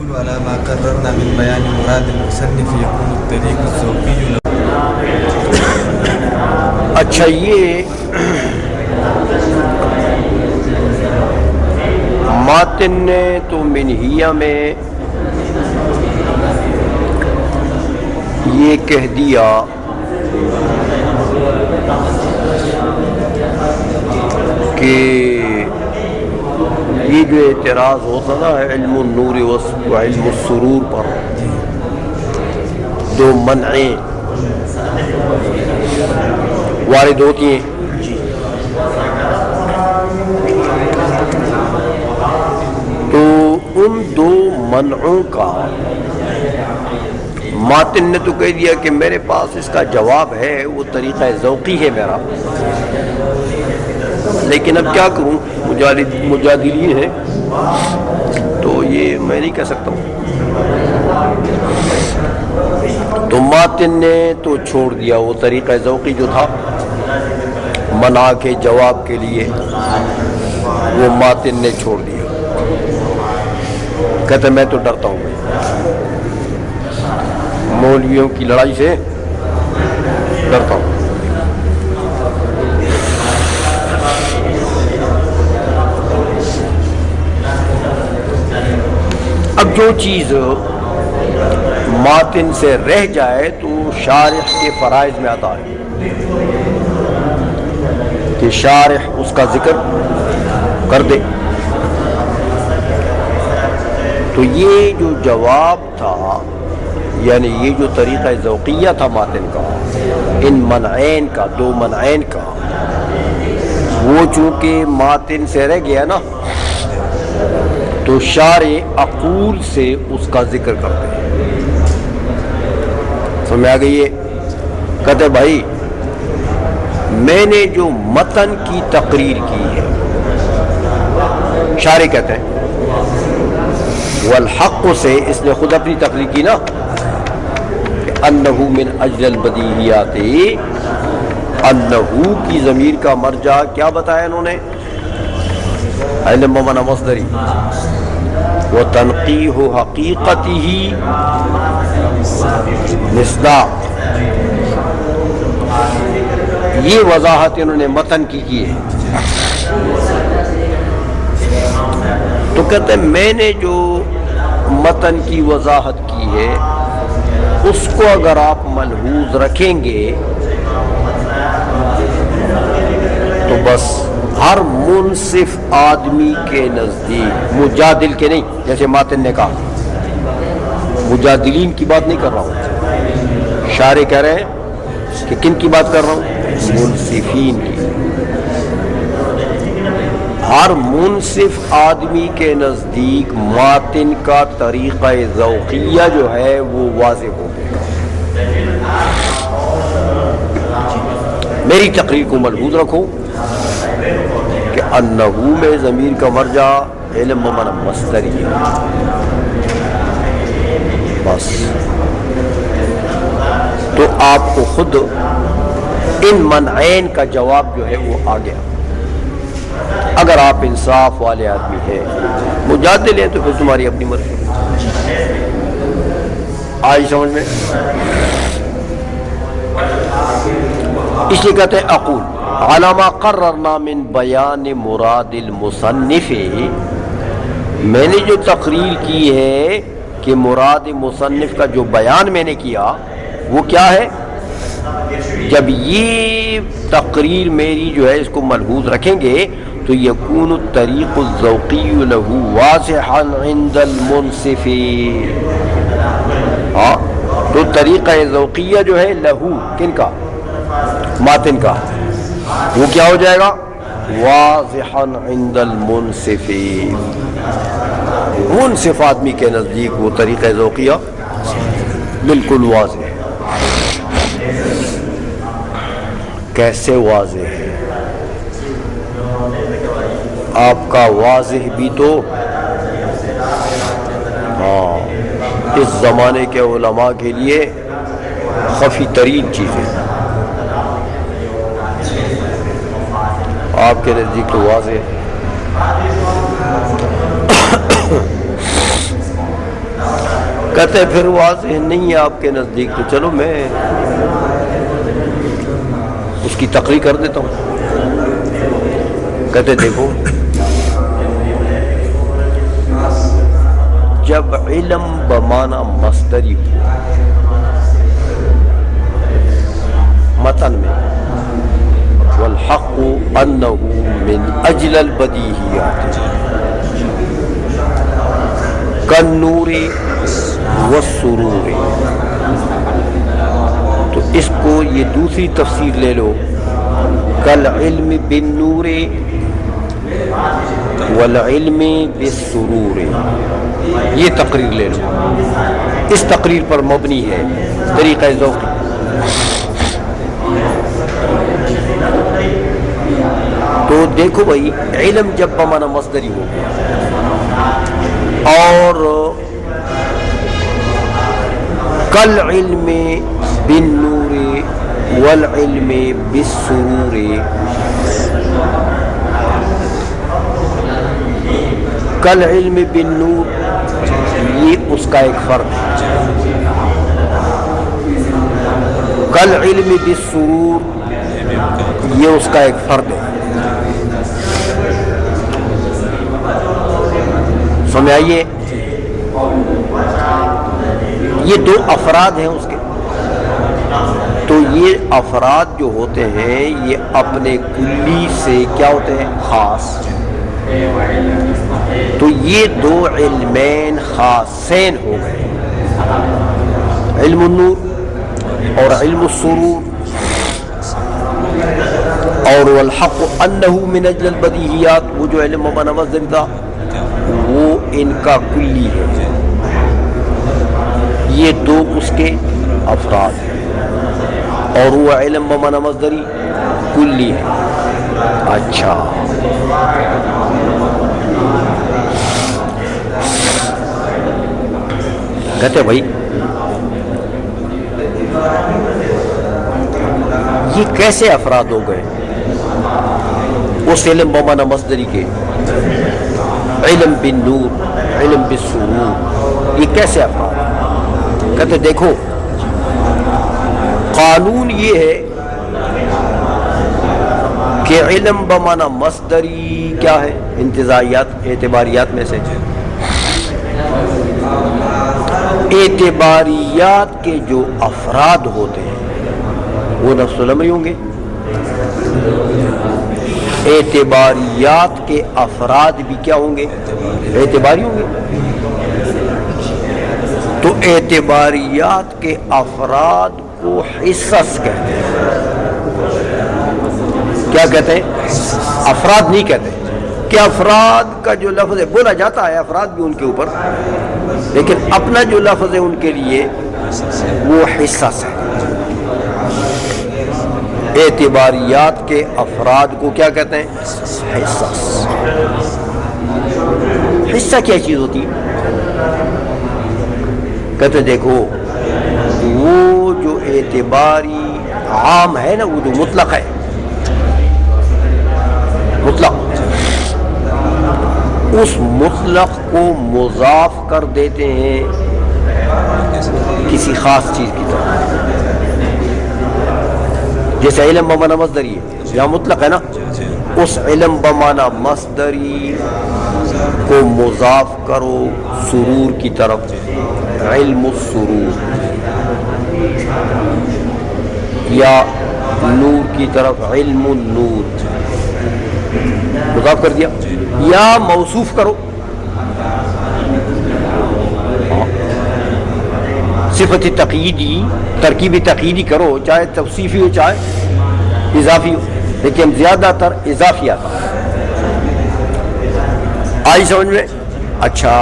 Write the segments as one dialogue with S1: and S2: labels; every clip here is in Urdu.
S1: يقول على ما قررنا من بيان مراد المصنف يكون الطريق الذوقي له.
S2: اچھا، یہ ماتن نے تو منہیہ میں یہ کہہ دیا کہ یہ جو اعتراض ہوتا نا علم النور و علم السرور پر، دو منعیں وارد ہوتی ہیں، تو ان دو منعوں کا ماتن نے تو کہہ دیا کہ میرے پاس اس کا جواب ہے، وہ طریقہ ذوقی ہے میرا، لیکن اب کیا کروں، مجادلین ہیں تو یہ میں نہیں کہہ سکتا ہوں۔ تو ماتن نے تو چھوڑ دیا وہ طریقہ ذوقی جو تھا منع کے جواب کے لیے، وہ ماتن نے چھوڑ دیا، کہتے میں تو ڈرتا ہوں مولویوں کی لڑائی سے، ڈرتا ہوں۔ اب جو چیز ماتن سے رہ جائے تو شارح کے فرائض میں آتا ہے کہ شارح اس کا ذکر کر دے۔ تو یہ جو جواب تھا، یعنی یہ جو طریقہ ذوقیہ تھا ماتن کا، ان منعین کا، دو منعین کا، وہ چونکہ ماتن سے رہ گیا نا، تو شارع اقول سے اس کا ذکر کرتے ہیں۔ سمجھ آ گئی ہے؟ کہتے بھائی میں نے جو متن کی تقریر کی ہے، شارع کہتے ہیں والحق سے، اس نے خود اپنی تقریر کی نا کہ انہو من اجل البدیہیات، انہو کی ضمیر کا مرجع کیا بتایا انہوں نے؟ علم بمعنی مصدری، وتنقیح حقیقتہ مصداق، یہ وضاحت انہوں نے متن کی ہے۔ تو کہتے ہیں میں نے جو متن کی وضاحت کی ہے اس کو اگر آپ ملحوظ رکھیں گے تو بس ہر منصف آدمی کے نزدیک، مجادل کے نہیں، جیسے ماتن نے کہا، مجادلین کی بات نہیں کر رہا ہوں، شارع کہہ رہے ہیں کہ کن کی بات کر رہا ہوں؟ منصفین کی۔ ہر منصف آدمی کے نزدیک ماتن کا طریقہ ذوقیہ جو ہے وہ واضح ہو گیا۔ میری تقریر کو ملحوظ رکھو کہ انہو میں ضمیر کا مرجع علم بمعنی مصدری ہے، بس۔ تو آپ کو خود ان منعین کا جواب جو ہے وہ آ گیا۔ اگر آپ انصاف والے آدمی ہیں، مجادل ہیں، تو پھر تمہاری اپنی مرضی۔ آئی سمجھ میں؟ اس لیے کہتے ہیں اقول علی ما قررنا من بیان مراد المصنف، میں نے جو تقریر کی ہے کہ مراد مصنف کا جو بیان میں نے کیا وہ کیا ہے؟ جب یہ تقریر میری جو ہے اس کو ملحوظ رکھیں گے تو یکون الطریق الذوقی له واضحا عند المنصف، ہاں، تو طریقہ ذوقیہ جو ہے لہو، کن کا؟ ماتن کا، وہ کیا ہو جائے گا؟ واضحا عند المنصف، منصف آدمی کے نزدیک وہ طریقہ ذوقیہ بالکل واضح ہے۔ کیسے واضح ہے؟ آپ کا واضح بھی تو ہاں اس زمانے کے علماء کے لیے خفی ترین چیز ہے، آپ کے نزدیک تو واضح ہے۔ کہتے پھر واضح نہیں ہے آپ کے نزدیک، تو چلو میں اس کی تقریر کر دیتا ہوں۔ کہتے دیکھو، جب علم بمعنی مصدری ہو متن میں، والحق انہ من اجل البدیہیات کالنور والسرور، تو اس کو یہ دوسری تفسیر لے لو، کالعلم بالنور والعلم بالسرور، یہ تقریر لے لو، اس تقریر پر مبنی ہے طریقہ ذوقی۔ تو دیکھو بھائی، علم جب بمعنی مصدری ہو گیا اور کل علم بالنور والعلم بالسرور، کل علم بالنور یہ اس کا ایک فرد ہے، کل علم بالسرور یہ اس کا ایک فرد ہے۔ سمجھ آئیے، یہ دو افراد ہیں اس کے، تو یہ افراد جو ہوتے ہیں یہ اپنے کلی سے کیا ہوتے ہیں؟ خاص۔ تو یہ دو علمین خاصین ہو گئے، علم النور اور علم السرور، اور والحق انہ من اجل البدیہیات، وہ جو علم بمعنی مصدری تھا وہ ان کا کلی ہے، یہ دو اس کے افراد ہیں، اور وہ علم بمعنی مصدری کلی ہے۔ اچھا، کہتے بھائی یہ کیسے افراد ہو گئے اس علم بمعنی مصدری کے؟ علم بالنور، علم بالسرور، یہ کیسے افراد؟ کہتے دیکھو، قانون یہ ہے کہ علم بمعنی مصدری کیا ہے؟ انتزاعیات، اعتباریات میں سے اعتباریات کے جو افراد ہوتے ہیں وہ نفس الامر ہوں گے، اعتباریات کے افراد بھی کیا ہوں گے؟ اعتباری ہوں گے۔ تو اعتباریات کے افراد کو حصص کہتے ہیں۔ کیا کہتے ہیں؟ افراد نہیں کہتے، کہ افراد کا جو لفظ ہے بولا جاتا ہے افراد بھی ان کے اوپر، لیکن اپنا جو لفظ ہے ان کے لیے وہ حصص ہے۔ اعتباریات کے افراد کو کیا کہتے ہیں؟ حصص۔ حصہ کیا چیز ہوتی ہے؟ کہتے دیکھو، وہ جو اعتباری عام ہے نا، وہ جو مطلق ہے، مطلق، اس مطلق کو مضاف کر دیتے ہیں کسی خاص چیز کی طرف، جیسے علم بمعنی مصدری ہے، یہاں مطلق ہے نا، اس علم بمعنی مصدری کو مضاف کرو سرور کی طرف، علم السرور، یا نور کی طرف علم النور، مضاف کر دیا، یا موصوف کرو، صفت تقییدی، ترکیب تقییدی کرو، چاہے توصیفی ہو چاہے اضافی ہو، لیکن زیادہ تر اضافی آتا ہے۔ آئی سمجھ میں؟ اچھا،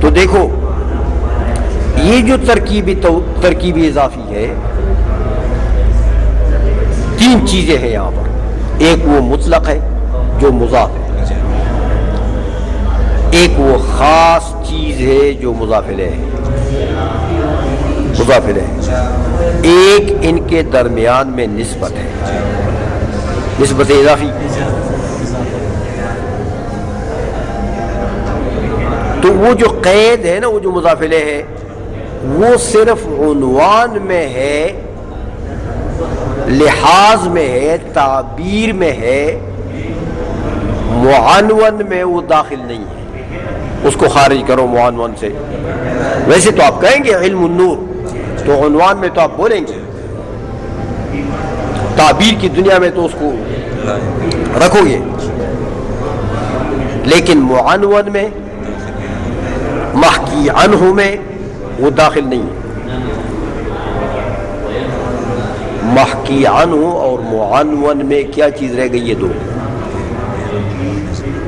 S2: تو دیکھو یہ جو ترکیبی اضافی ہے، تین چیزیں ہیں یہاں پر، ایک وہ مطلق ہے جو مضاف ہے، ایک وہ خاص چیز ہے جو مضاف الیہ ہے، مضاف الیہ، ایک ان کے درمیان میں نسبت ہے، نسبت اضافی۔ تو وہ جو قید ہے نا، وہ جو مضاف الیہ ہے، وہ صرف عنوان میں ہے، لحاظ میں ہے، تعبیر میں ہے، معنون میں وہ داخل نہیں ہے، اس کو خارج کرو معنون سے۔ ویسے تو آپ کہیں گے علم النور، تو عنوان میں تو آپ بولیں گے، تعبیر کی دنیا میں تو اس کو رکھو گے، لیکن معنون میں، محکی عنہ میں وہ داخل نہیں ہے۔ محکی عنہ اور معنون میں کیا چیز رہ گئی؟ یہ دو،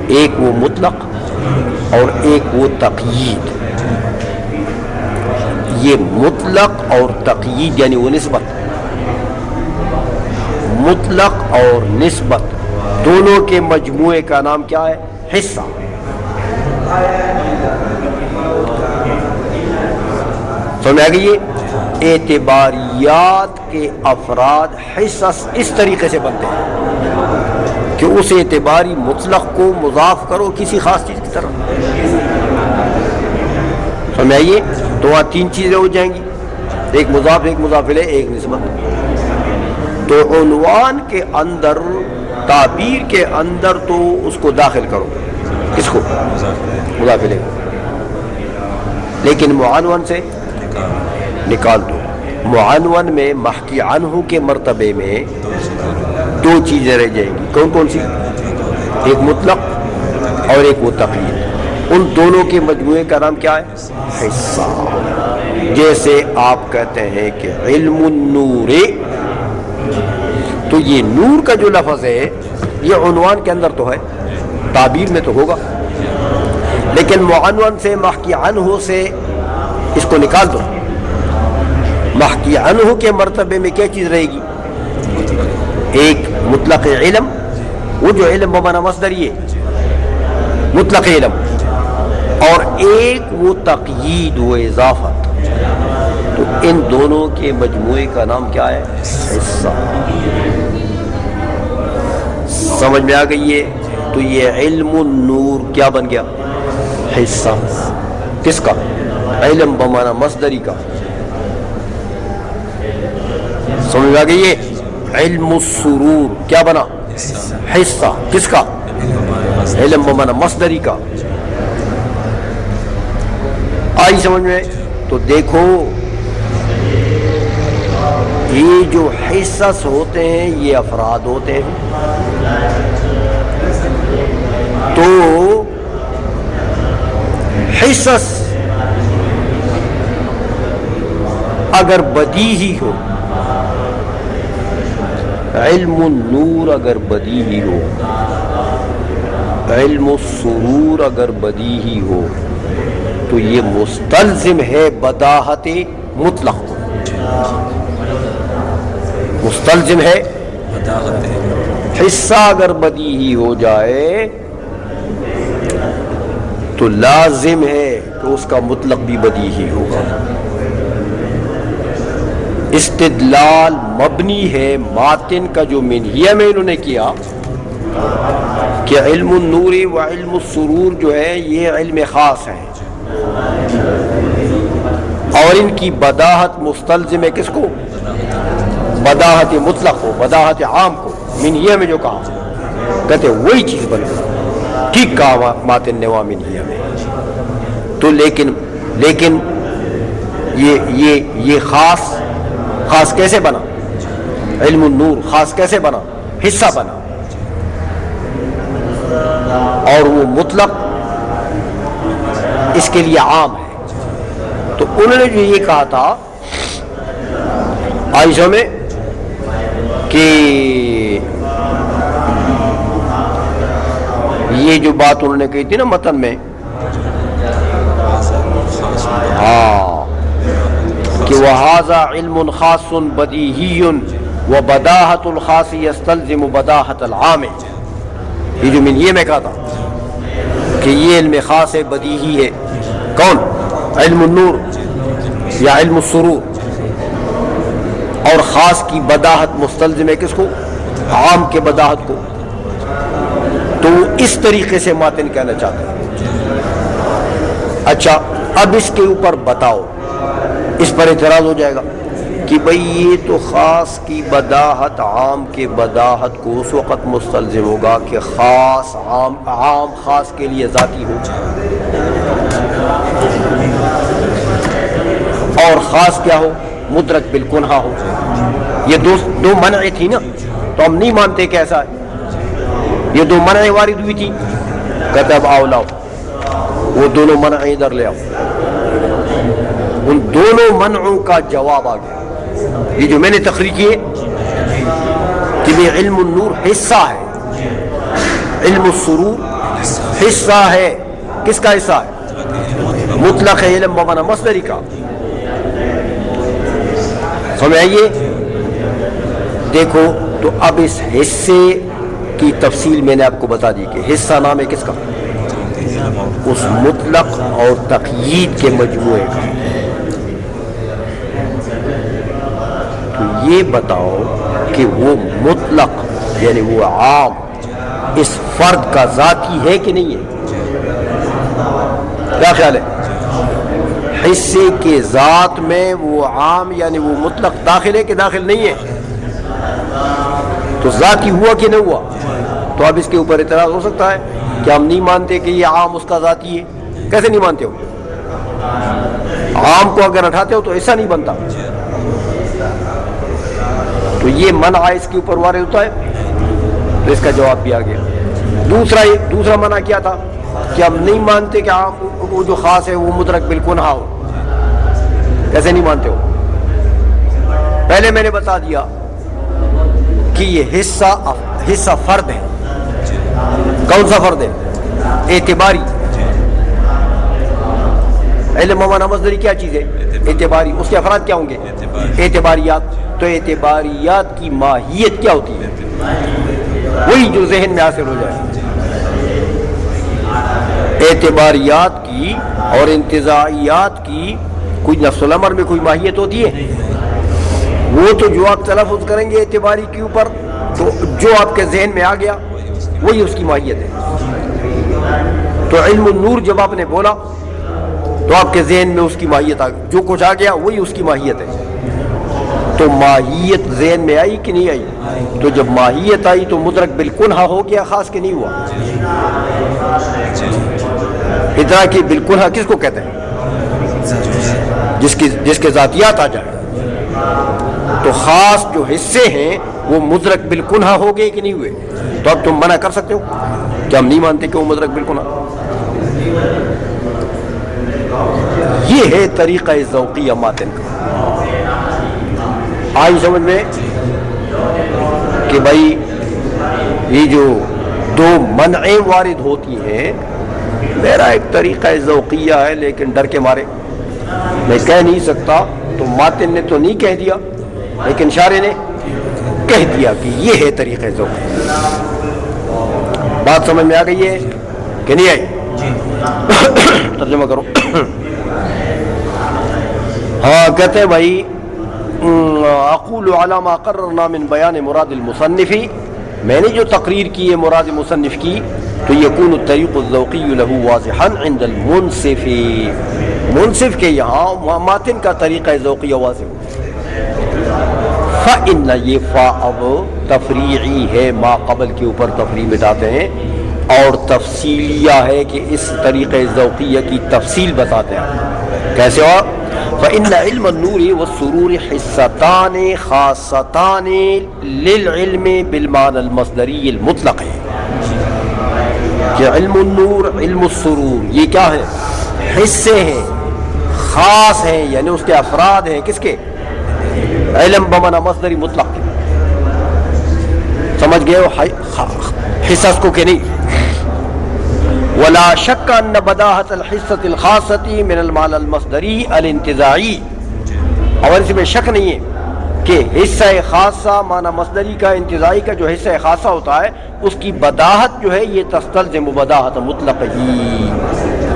S2: ایک وہ مطلق اور ایک وہ تقیید۔ یہ مطلق اور تقیید یعنی وہ نسبت، مطلق اور نسبت دونوں کے مجموعے کا نام کیا ہے؟ حصہ۔ سمجھ آ گئی؟ اعتباریات کے افراد حصص اس طریقے سے بنتے ہیں کہ اس اعتباری مطلق کو مضاف کرو کسی خاص چیز کی طرف۔ سمجھ آئیے؟ تو وہاں تین چیزیں ہو جائیں گی، ایک مضاف، ایک مضاف الیہ، ایک نسبت۔ تو عنوان کے اندر، تعبیر کے اندر تو اس کو داخل کرو، کس کو؟ مضاف الیہ، لیکن معنون سے نکال دو۔ معنون میں محکی عنہ کے مرتبے میں دو چیزیں رہ جائیں گی، کون کون سی؟ ایک مطلق اور ایک وہ تقیید۔ ان دونوں کے مجموعے کا نام کیا ہے؟ حصہ۔ جیسے آپ کہتے ہیں کہ علم النور، تو یہ نور کا جو لفظ ہے یہ عنوان کے اندر تو ہے، تعبیر میں تو ہوگا، لیکن معنون سے، محکی عنہ سے اس کو نکال دو۔ محکی عنہ کے مرتبے میں کیا چیز رہے گی؟ ایک مطلق علم، وہ جو علم بمعنی مصدری ہے، مطلق علم، اور ایک وہ تقیید و اضافت۔ تو ان دونوں کے مجموعے کا نام کیا ہے؟ حصہ۔ سمجھ میں آ گئی ہے؟ تو یہ علم النور کیا بن گیا؟ حصہ۔ کس کا؟ علم بمعنی مصدری کا۔ سمجھ میں آ گئی ہے؟ علم السرور کیا بنا؟ حصہ۔ کس کا؟ علم بمعنی مصدری کا۔ آئی سمجھ میں؟ تو دیکھو یہ جو حصص ہوتے ہیں یہ افراد ہوتے ہیں، تو حصص اگر بدیہی ہو، علم النور اگر بدیہی ہو، علم السرور اگر بدیہی ہو، تو یہ مستلزم ہے بداہت مطلق کو، مستلزم ہے۔ حصہ اگر بدیہی ہو جائے تو لازم ہے کہ اس کا مطلق بھی بدیہی ہوگا۔ استدلال مبنی ہے ماتن کا جو منہیہ میں انہوں نے کیا کہ علم النور و علم السرور جو ہے یہ علم خاص ہیں، اور ان کی بداہت مستلزم ہے کس کو؟ بداہت مطلق کو، بداہت عام کو۔ منہیہ میں جو کہا کہتے وہی چیز بنے، ٹھیک کہا ماتن نے وہاں منہیہ میں۔ تو لیکن یہ خاص کیسے بنا؟ علم النور خاص کیسے بنا؟ حصہ بنا، اور وہ مطلق اس کے لیے عام ہے۔ تو انہوں نے جو یہ کہا تھا عائشہ میں کہ یہ جو بات انہوں نے کہی تھی نا متن میں، ہاں، کہ وَهَذَا عِلْمٌ خَاصٌ بَدِيهِيٌّ وَبَدَاهَةُ الْخَاصِ يَسْتَلْزِمُ بَدَاهَةَ الْعَامِ۔ یہ جو منہیہ میں کہا تھا کہ یہ علم خاص ہے، بدیہی ہے، کون؟ علم النور یا علم السرور، اور خاص کی بداہت مستلزم ہے کس کو؟ عام کے بداہت کو۔ تو وہ اس طریقے سے ماتن کہنا چاہتے ہیں۔ اچھا اب اس کے اوپر بتاؤ اس پر اعتراض ہو جائے گا کہ بھئی یہ تو خاص کی بداحت عام کے بداحت کو اس وقت مستلزم ہوگا کہ خاص عام خاص کے لیے ذاتی ہو اور خاص کیا ہو، مدرک بالکنہا ہو. یہ دو منع تھی نا، تو ہم نہیں مانتے کہ ایسا ہے. یہ دو منع وارد ہوئی تھی، کہتا اب آؤ لاؤ وہ دونوں منع ادھر لے آؤ. ان دونوں منعوں کا جواب آ گیا. یہ جو میں نے تقریر کی ہے کہ یہ علم النور حصہ ہے، علم السرور حصہ ہے. کس کا حصہ ہے؟ مطلق علم بمعنی مصدری کا. سمجھ آئیے؟ دیکھو تو اب اس حصے کی تفصیل میں نے آپ کو بتا دی کہ حصہ نام ہے کس کا؟ اس مطلق اور تقیید کے مجموعے کا. تو یہ بتاؤ کہ وہ مطلق یعنی وہ عام اس فرد کا ذاتی ہے کہ نہیں ہے؟ کیا خیال ہے؟ حصے کے ذات میں وہ عام یعنی وہ مطلق داخل ہے کہ داخل نہیں ہے؟ تو ذاتی ہوا کہ نہیں ہوا؟ تو اب اس کے اوپر اعتراض ہو سکتا ہے کہ ہم نہیں مانتے کہ یہ عام اس کا ذاتی ہے. کیسے نہیں مانتے ہو؟ عام کو اگر اٹھاتے ہو تو ایسا نہیں بنتا. تو یہ منع اس کے اوپر وارد ہوتا ہے. تو اس کا جواب بھی آ گیا. دوسرا منع کیا تھا کہ ہم نہیں مانتے کہ عام وہ جو خاص ہے وہ مدرک بالکنہا ہو. کیسے نہیں مانتے ہو؟ پہلے میں نے بتا دیا کہ یہ حصہ فرد ہے. کون سا فرد ہے؟ اعتباری. علم بمعنی مصدری کیا چیز ہے؟ اعتباری. اس کے افراد کیا ہوں گے؟ اعتباریات. تو اعتباریات کی ماہیت کیا ہوتی ہے؟ وہی جو ذہن میں حاصل ہو جائے. اعتباریات کی اور انتزاعیات کی کوئی نفس الامر میں کوئی ماہیت ہوتی ہے؟ وہ تو جو آپ تلفظ کریں گے اعتباری کے اوپر تو جو آپ کے ذہن میں آ گیا وہی اس کی ماہیت ہے. تو علم النور جب آپ نے بولا تو آپ کے ذہن میں اس کی ماہیت آ گئی. جو کچھ آ گیا وہی اس کی ماہیت ہے. تو ماہیت ذہن میں آئی کہ نہیں آئی؟ تو جب ماہیت آئی تو مدرک بالکنہا ہو گیا، خاص کے نہیں ہوا. ادراکی بالکنہا کس کو کہتے ہیں؟ جس کے ذاتیات آ جائے. تو خاص جو حصے ہیں وہ مدرک بالکنہا ہو گئے کہ نہیں ہوئے؟ تو اب تم منع کر سکتے ہو کہ ہم نہیں مانتے کہ وہ مدرک بالکنہا. یہ ہے طریقہ ذوقیہ ماتن کا. آئی سمجھ میں کہ بھائی یہ جو دو منعیں وارد ہوتی ہیں، میرا ایک طریقہ ذوقیہ ہے لیکن ڈر کے مارے میں کہہ نہیں سکتا. تو ماتن نے تو نہیں کہہ دیا لیکن شارح نے کہہ دیا کہ یہ ہے طریقہ ذوق. بات سمجھ میں آ گئی ہے کہ نہیں آئی؟ ترجمہ کرو. ہاں کہتے ہیں بھائی اقول علی ما قررنا من بیان مراد المصنف، میں نے جو تقریر کی ہے مراد مصنف کی، تو یکون الطریق الذوقی له واضحا عند المنصف، منصف کے یہاں ماتن کا طریقہ ذوقیہ واضح ہو. فإن یہ فا اب تفریعی ہے، ما قبل کے اوپر تفریع مٹاتے ہیں اور تفصیلیہ ہے کہ اس طریقہ ذوقیہ کی تفصیل بتاتے ہیں. کیسے ہو؟ فإن علم النور والسرور حصتان خاصتان للعلم بالمعنى المصدری المطلق ہے. کہ علم النور علم السرور یہ کیا ہے؟ حصے ہیں، خاص ہیں، یعنی اس کے افراد ہیں. کس کے؟ علم بمعنی مصدری مطلق کے. سمجھ گئے ہو حصص کو کہ نہیں؟ ولا شک ان بداحت الحصۃ الخاصۃ من المعنى المصدری الانتزاعی، اور اس میں شک نہیں ہے کہ حصہ خاصہ معنی مصدری کا انتزاعی کا جو حصہ خاصہ ہوتا ہے اس کی بداحت جو ہے یہ تستلزم بداحت مطلق ہی.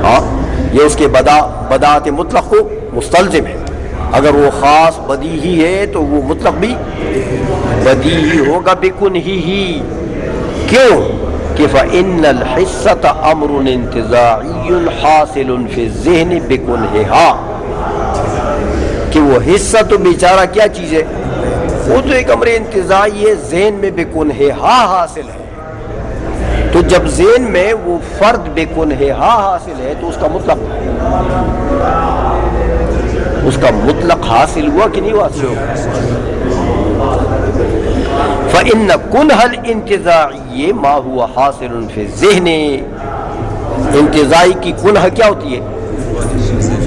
S2: ہاں یہ اس کے بداحت مطلق کو مستلزم ہے. اگر وہ خاص بدیہی ہے تو وہ مطلق بھی بدیہی ہوگا بکنہی. کیوں؟ کہ فإن الحصۃ امر انتزاعی حاصل فی الذہن بکنہا، کہ وہ حصہ تو بیچارہ کیا چیز ہے، وہ تو ایک امر انتزاعی ہے، ذہن میں بے کنہا حاصل ہے. تو جب ذہن میں وہ فرد بے کنہا حاصل ہے تو اس کا مطلق حاصل ہوا کہ نہیں حاصل ہوا؟ فإن کنہ الانتزاعی ما ہوا حاصل فی الذہن، انتزاعی کی کنہ کیا ہوتی ہے؟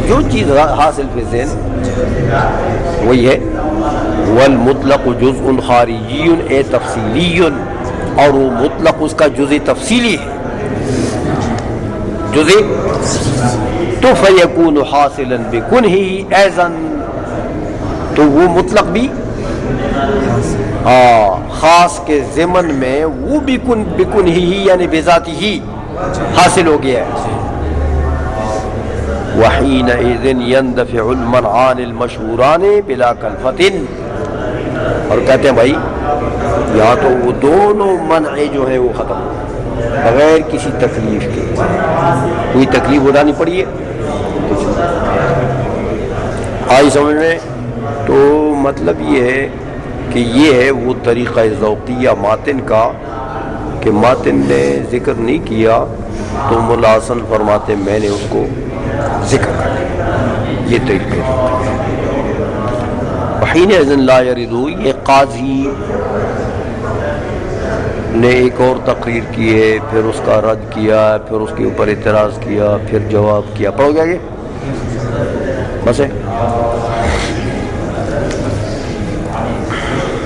S2: جو چیز حاصل فی الذہن وہی ہے. والمطلق جزء خارجی اے تفصیلی، اور وہ مطلق اس کا جزء تفصیلی ہے، جزء تو فیکون حاصلا بکنہ ایضا، تو وہ مطلق بھی خاص کے ضمن میں وہ بکنہ ہی یعنی بذاتی ہی حاصل ہو گیا ہے. وحینئذ یندفع المنعان المشہوران بلا کلفۃ، اور کہتے ہیں بھائی یہاں تو وہ دونوں منع جو ہیں وہ ختم بغیر کسی تکلیف کے. کوئی تکلیف اٹھانی پڑی ہے آئی سمجھ میں؟ تو مطلب یہ ہے کہ یہ ہے وہ طریقہ ذوقیہ ماتن کا کہ ماتن نے ذکر نہیں کیا تو مولا حسن فرماتے میں نے اس کو ذکر کر دیا. یہ طریقہ وحین اذن لا یردو. یہ قاضی نے ایک اور تقریر کی ہے، پھر اس کا رد کیا، پھر اس کے اوپر اعتراض کیا، پھر جواب کیا. پڑھو گیا یہ بس ہے.